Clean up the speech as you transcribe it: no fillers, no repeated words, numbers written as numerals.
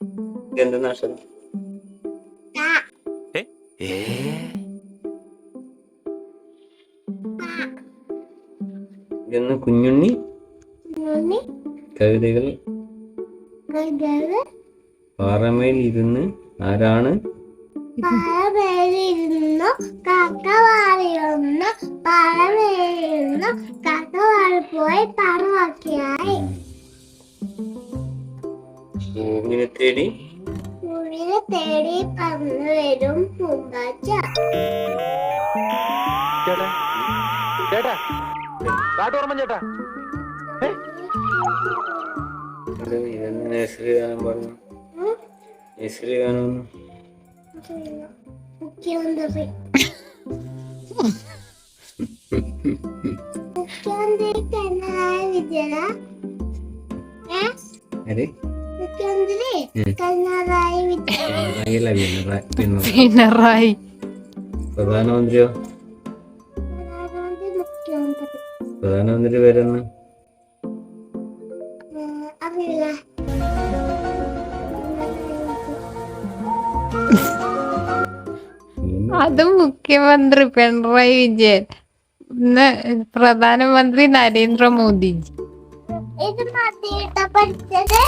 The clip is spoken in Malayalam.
എന്തെന്നാ അക്ഷരം? ഇതെന്ന് കുഞ്ഞുണ്ണി കവിതകൾ പാറമേൽ ഇരുന്ന് ആരാണ് പോയി പറവാക്കിയായി പൂവിനെ തേടി പറന്നു വരും പൂങ്കാറ്റ. ചേട്ടാ കാട്ടോർമ്മ ചേട്ടാ ഇതെന്ന് നഴ്സറി ഗാനം പറഞ്ഞു. നഴ്സറി ഗാനം മുഖ്യമന്ത്രി പിണറായി വിജയൻ. മുഖ്യമന്ത്രി പിണറായി വിജയൻ. പിണറായി. പ്രധാനമന്ത്രിയോ? പ്രധാനമന്ത്രി വരുന്ന അറിയില്ല. അത് മുഖ്യമന്ത്രി പിണറായി വിജയൻ. പ്രധാനമന്ത്രി നരേന്ദ്രമോദിജി. ഇത് മതിയിട്ട പഠിച്ചത്.